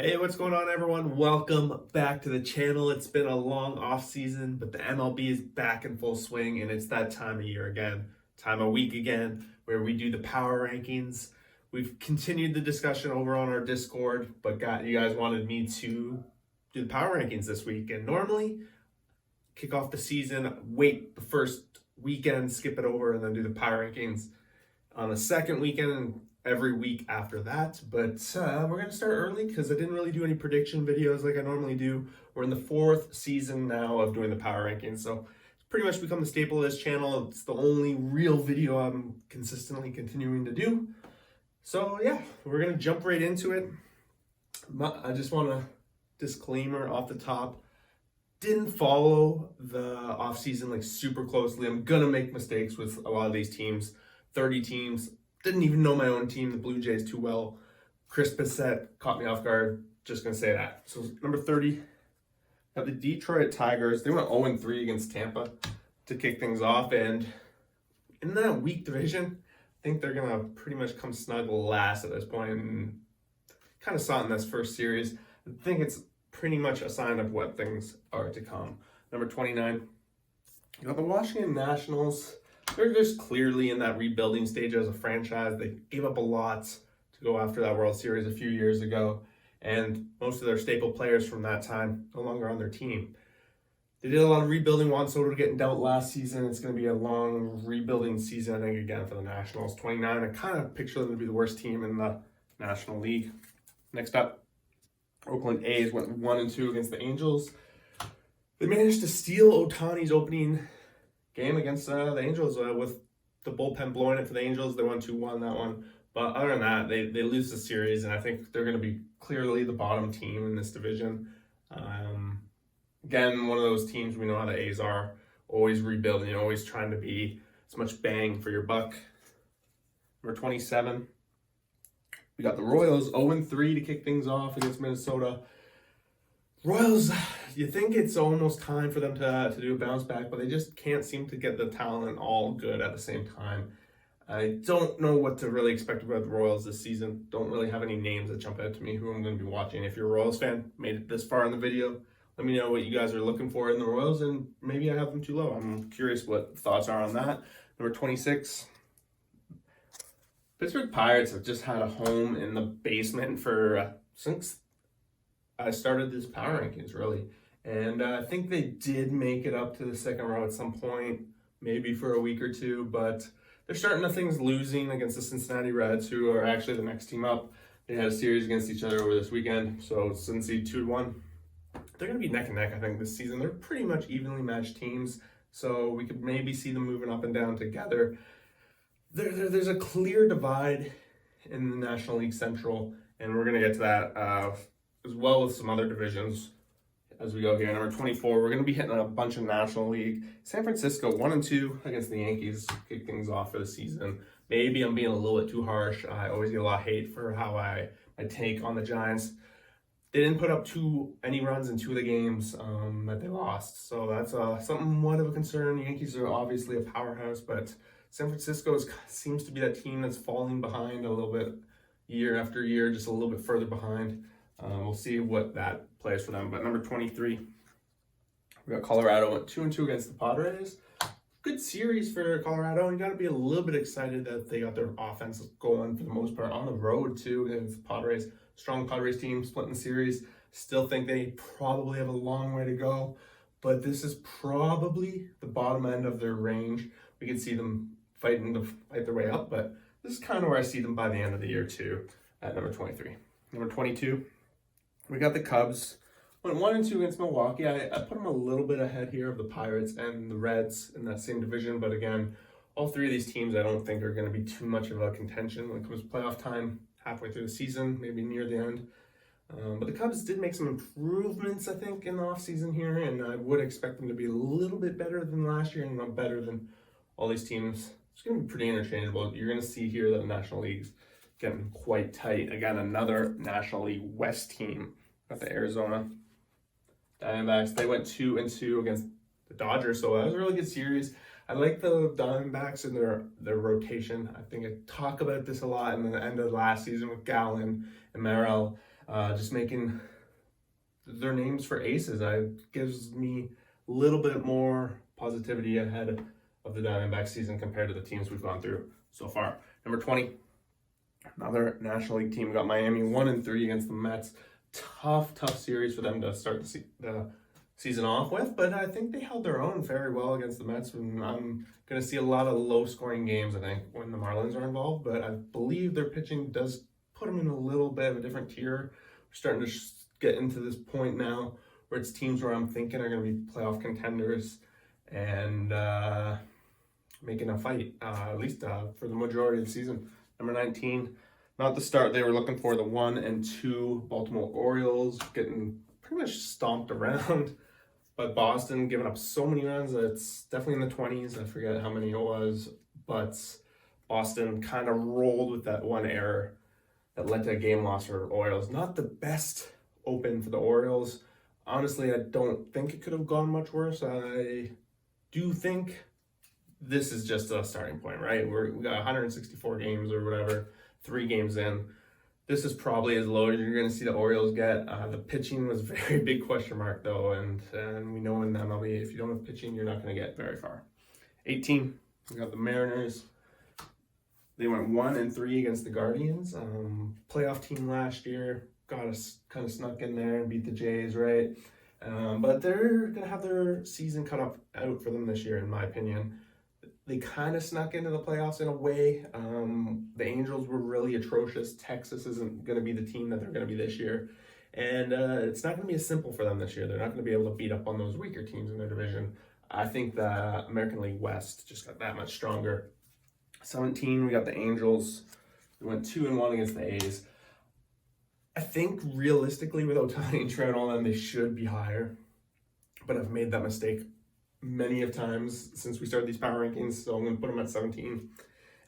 Hey, what's going on, everyone? Welcome back to the channel. It's been a long off season, but the MLB is back in full swing, and it's that time of year again, time of week again, where we do the power rankings. We've continued the discussion over on our Discord, but you guys wanted me to do the power rankings this week, and normally kick off the season, wait the first weekend, skip it over, and then do the power rankings on the second weekend and every week after that. But we're going to start early because I didn't really do any prediction videos like I normally do. We're in the fourth season now of doing the power rankings, so it's pretty much become the staple of this channel. It's the only real video I'm consistently continuing to do. So yeah, we're going to jump right into it. I just want to disclaimer off the top. Didn't follow the offseason like super closely. I'm going to make mistakes with a lot of these teams. 30 teams. Didn't even know my own team, the Blue Jays, too well. Chris Bissett caught me off guard. Just going to say that. So number 30, have the Detroit Tigers. They went 0-3 against Tampa to kick things off. And in that weak division, I think they're going to pretty much come snug last at this point. And kind of saw it in this first series. I think it's pretty much a sign of what things are to come. Number 29, you got the Washington Nationals. They're just clearly in that rebuilding stage as a franchise. They gave up a lot to go after that World Series a few years ago, and most of their staple players from that time no longer on their team. They did a lot of rebuilding. Juan Soto getting dealt last season. It's going to be a long rebuilding season, I think, again for the Nationals. 29, I kind of picture them to be the worst team in the National League. Next up, Oakland A's went 1-2 against the Angels. They managed to steal Ohtani's opening game against the Angels with the bullpen blowing it for the Angels. They won 2-1 that one. But other than that, they lose the series, and I think they're going to be clearly the bottom team in this division. Again, one of those teams, we know how the A's are, always rebuilding, always trying to be as much bang for your buck. Number 27, we got the Royals 0-3 to kick things off against Minnesota. Royals, you think it's almost time for them to do a bounce back, but they just can't seem to get the talent all good at the same time. I don't know what to really expect about the Royals this season. Don't really have any names that jump out to me who I'm going to be watching. If you're a Royals fan, made it this far in the video, let me know what you guys are looking for in the Royals, and maybe I have them too low. I'm curious what thoughts are on that. Number 26, Pittsburgh Pirates have just had a home in the basement for since I started this power rankings, really. And I think they did make it up to the second row at some point, maybe for a week or two, but they're starting to things losing against the Cincinnati Reds, who are actually the next team up. They had a series against each other over this weekend, so Cincy 2-1. They're going to be neck and neck, I think, this season. They're pretty much evenly matched teams, so we could maybe see them moving up and down together. There's a clear divide in the National League Central, and we're going to get to that as well with some other divisions as we go here. Number 24, we're going to be hitting a bunch of National League. San Francisco 1-2 against the Yankees, kick things off for the season. Maybe I'm being a little bit too harsh. I always get a lot of hate for how I take on the Giants. They didn't put up any runs in 2 of the games that they lost, so that's somewhat of a concern. The Yankees are obviously a powerhouse, but San Francisco seems to be that team that's falling behind a little bit year after year, just a little bit further behind. We'll see what that plays for them. But number 23, we got Colorado went 2-2 against the Padres. Good series for Colorado. You got to be a little bit excited that they got their offense going for the most part on the road too against the Padres. Strong Padres team splitting the series. Still think they probably have a long way to go, but this is probably the bottom end of their range. We can see them fight their way up, but this is kind of where I see them by the end of the year too at number 23. Number 22. We got the Cubs. Went 1-2 against Milwaukee. I put them a little bit ahead here of the Pirates and the Reds in that same division. But again, all 3 of these teams I don't think are going to be too much of a contention when it comes to playoff time, halfway through the season, maybe near the end. But the Cubs did make some improvements, I think, in the offseason here. And I would expect them to be a little bit better than last year and not better than all these teams. It's going to be pretty interchangeable. You're going to see here that the National League's getting quite tight. Again, another National League West team. Got the Arizona Diamondbacks. They went 2-2 against the Dodgers, so that was a really good series. I like the Diamondbacks and their rotation. I think I talk about this a lot in the end of last season with Gallen and Merrill. just making their names for aces. Gives me a little bit more positivity ahead of the Diamondback season compared to the teams we've gone through so far. Number 20, another National League team. We got Miami 1-3 against the Mets. Tough series for them to start the season off with, but I think they held their own very well against the Mets. And I'm going to see a lot of low-scoring games, I think, when the Marlins are involved, but I believe their pitching does put them in a little bit of a different tier. We're starting to get into this point now where it's teams where I'm thinking are going to be playoff contenders and making a fight, at least for the majority of the season. Number 19, not the start they were looking for. The 1-2 Baltimore Orioles getting pretty much stomped around by Boston, giving up so many runs. It's definitely in the 20s. I forget how many it was, but Boston kind of rolled with that one error that led to a game loss for Orioles. Not the best open for the Orioles. Honestly, I don't think it could have gone much worse. I do think this is just a starting point, right? We got 164 games or whatever, 3 games in. This is probably as low as you're going to see the Orioles get. The pitching was a very big question mark, though, and we know in MLB, if you don't have pitching, you're not going to get very far. 18, we got the Mariners. They went 1-3 against the Guardians. Playoff team last year, got us kind of snuck in there and beat the Jays, right? But they're going to have their season cut out for them this year, in my opinion. They kind of snuck into the playoffs in a way. The Angels were really atrocious. Texas isn't going to be the team that they're going to be this year. And it's not going to be as simple for them this year. They're not going to be able to beat up on those weaker teams in their division. I think the American League West just got that much stronger. 17, we got the Angels. We went 2-1 against the A's. I think realistically with Ohtani and Trout on them, they should be higher. But I've made that mistake many of times since we started these power rankings, so I'm going to put them at 17. And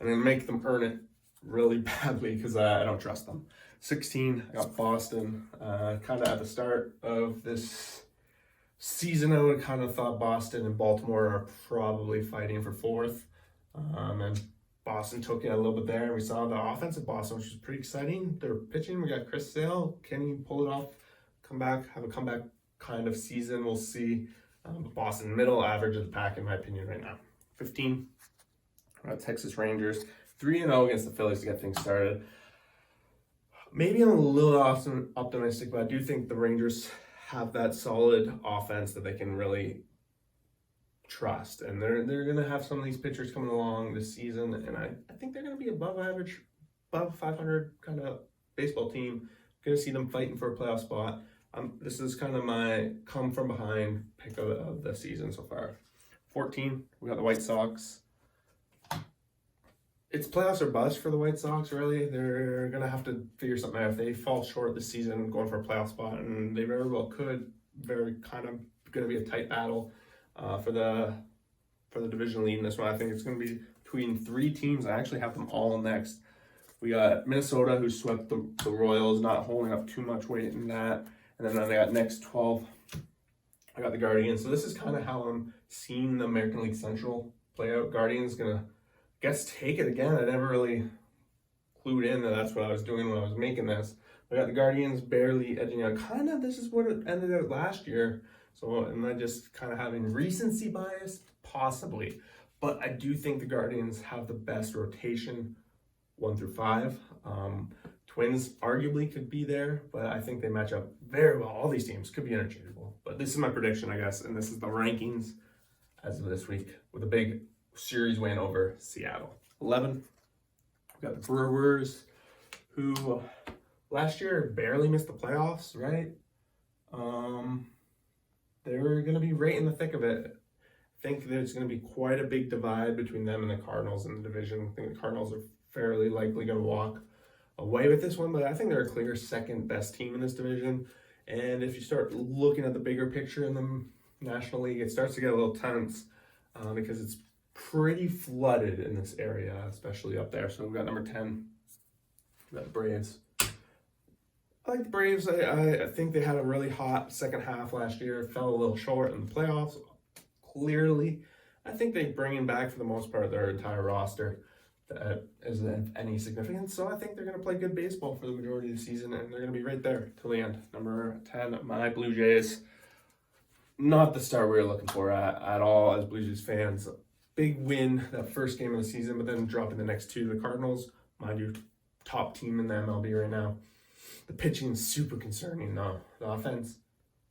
I'm going to make them earn it really badly because I don't trust them. 16, I got Boston. Kind of at the start of this season, I would kind of thought Boston and Baltimore are probably fighting for 4th. And Boston took it a little bit there. We saw the offense of Boston, which was pretty exciting. They're pitching. We got Chris Sale. Can he pull it off? Have a comeback kind of season. We'll see. Boston, middle average of the pack, in my opinion, right now. 15, Texas Rangers. 3-0 against the Phillies to get things started. Maybe I'm a little optimistic, but I do think the Rangers have that solid offense that they can really trust, and they're going to have some of these pitchers coming along this season, and I think they're going to be above average, above 500 kind of baseball team. Going to see them fighting for a playoff spot. This is kind of my come from behind pick of the season so far. 14, we got the White Sox. It's playoffs or bust for the White Sox, really. They're going to have to figure something out. If they fall short this season going for a playoff spot, and they very well could, very kind of going to be a tight battle for the division lead in this one. I think it's going to be between 3 teams. I actually have them all next. We got Minnesota, who swept the Royals, not holding up too much weight in that. And then I got next 12. I got the Guardians. So this is kind of how I'm seeing the American League Central play out. Guardians going to, take it again. I never really clued in that that's what I was doing when I was making this. I got the Guardians barely edging out. Kind of, this is what it ended out last year. So am I just kind of having recency bias? Possibly. But I do think the Guardians have the best rotation 1 through 5. Twins arguably could be there, but I think they match up very well. All these teams could be interchangeable. But this is my prediction, I guess, and this is the rankings as of this week with a big series win over Seattle. 11, we got the Brewers, who last year barely missed the playoffs, right? They're going to be right in the thick of it. I think there's going to be quite a big divide between them and the Cardinals in the division. I think the Cardinals are fairly likely going to walk away with this one, but I think they're a clear second best team in this division. And if you start looking at the bigger picture in the National League, it starts to get a little tense because it's pretty flooded in this area, especially up there. So we've got number 10, we've got the Braves. I like the Braves. I think they had a really hot second half last year, fell a little short in the playoffs, clearly. I think they bring in back, for the most part, their entire roster. that is of any significance. So I think they're going to play good baseball for the majority of the season, and they're going to be right there till the end. Number 10, my Blue Jays. Not the start we were looking for at all as Blue Jays fans. Big win that first game of the season, but then dropping the next two. The Cardinals, mind you, top team in the MLB right now. The pitching is super concerning though. The offense,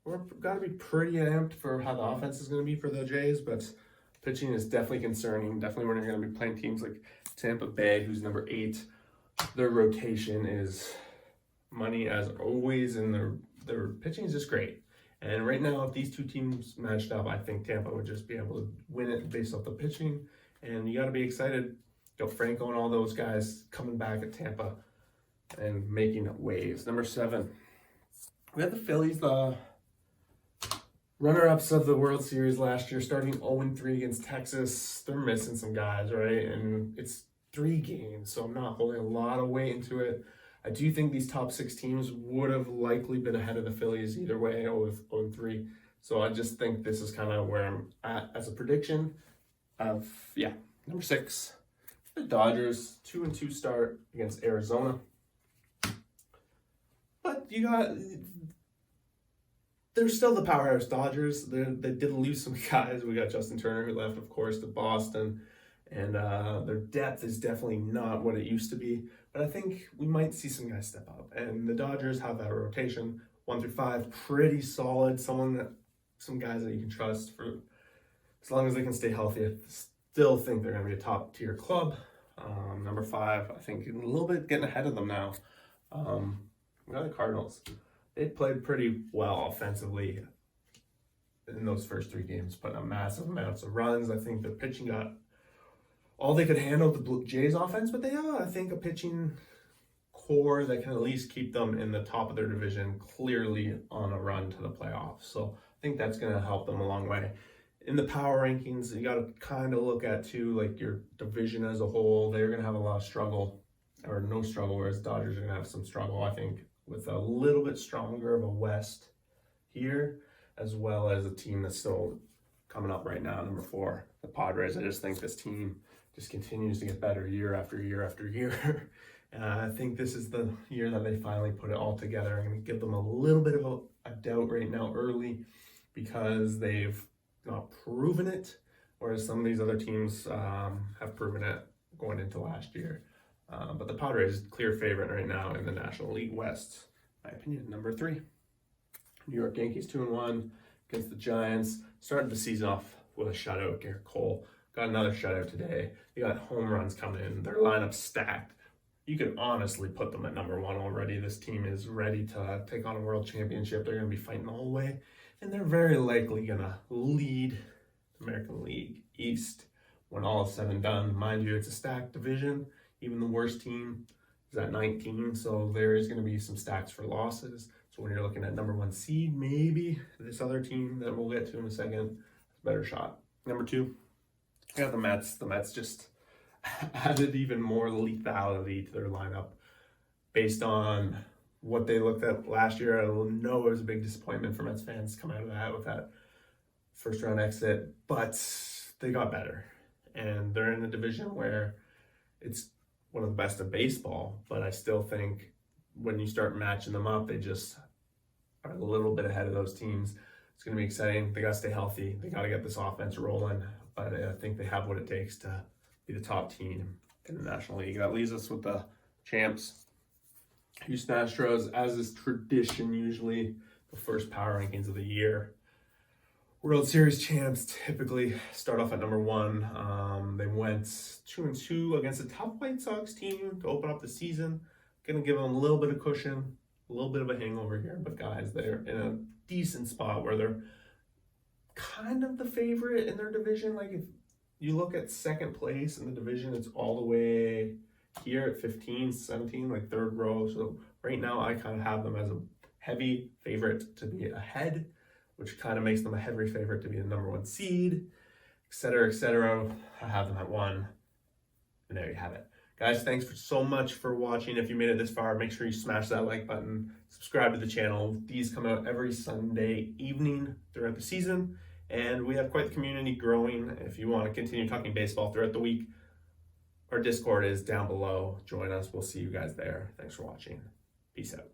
we're got to be pretty amped for how the offense is going to be for the Jays, but pitching is definitely concerning. Definitely when you're going to be playing teams like Tampa Bay, who's number 8. Their rotation is money as always, and their pitching is just great. And right now, if these two teams matched up, I think Tampa would just be able to win it based off the pitching. And you got to be excited. You know, Franco and all those guys coming back at Tampa and making waves. Number 7, we had the Phillies, the runner-ups of the World Series last year, starting 0-3 against Texas. They're missing some guys, right? And it's 3 games, so I'm not holding a lot of weight into it. I do think these top 6 teams would have likely been ahead of the Phillies either way, 0-3. So I just think this is kind of where I'm at as a prediction of, number 6. The Dodgers, 2-2 start against Arizona. But they're still the powerhouse Dodgers. They did lose some guys. We got Justin Turner, who left, of course, to Boston. And their depth is definitely not what it used to be. But I think we might see some guys step up. And the Dodgers have that rotation, 1-5, pretty solid. Some guys that you can trust for as long as they can stay healthy. I still think they're going to be a top-tier club. Number 5, I think a little bit getting ahead of them now. We got the Cardinals. They played pretty well offensively in those first 3 games, putting up massive amounts of runs. I think their pitching got all they could handle the Blue Jays offense, but they are, I think, a pitching core that can at least keep them in the top of their division, clearly on a run to the playoffs. So I think that's going to help them a long way. In the power rankings, you got to kind of look at too, like your division as a whole. They're going to have a lot of struggle, or no struggle, whereas Dodgers are going to have some struggle, I think, with a little bit stronger of a West here, as well as a team that's still coming up right now, number 4, the Padres. I just think this team just continues to get better year after year after year. And I think this is the year that they finally put it all together. I'm going to give them a little bit of a doubt right now early because they've not proven it, whereas some of these other teams have proven it going into last year. But the Padres, clear favorite right now in the National League West, in my opinion. Number 3, New York Yankees, 2-1 against the Giants. Started the season off with a shutout. Garrett Cole got another shutout today. They got home runs coming in. Their lineup's stacked. You could honestly put them at number 1 already. This team is ready to take on a world championship. They're going to be fighting the whole way. And they're very likely going to lead the American League East when all is said and done. Mind you, it's a stacked division. Even the worst team is at 19, so there is going to be some stacks for losses. So when you're looking at number 1 seed, maybe this other team that we'll get to in a second has a better shot. Number 2, I got the Mets. The Mets just added even more lethality to their lineup based on what they looked at last year. I know it was a big disappointment for Mets fans coming out of that with that first round exit, but they got better. And they're in a division where it's one of the best of baseball, but I still think when you start matching them up, they just are a little bit ahead of those teams. It's going to be exciting. They got to stay healthy. They got to get this offense rolling, but I think they have what it takes to be the top team in the National League. That leaves us with the champs, Houston Astros, as is tradition usually, the first power rankings of the year. World Series champs typically start off at number 1. They went 2-2 against a tough White Sox team to open up the season. Going to give them a little bit of cushion, a little bit of a hangover here. But guys, they're in a decent spot where they're kind of the favorite in their division. Like if you look at second place in the division, it's all the way here at 15, 17, like 3rd row. So right now I kind of have them as a heavy favorite to be ahead, which kind of makes them a heavy favorite to be the number 1 seed, etc., etc. I have them at 1. And there you have it. Guys, thanks so much for watching. If you made it this far, make sure you smash that like button, subscribe to the channel. These come out every Sunday evening throughout the season, and we have quite the community growing. If you want to continue talking baseball throughout the week, Our Discord is down below. Join us. We'll see you guys there. Thanks for watching. Peace out.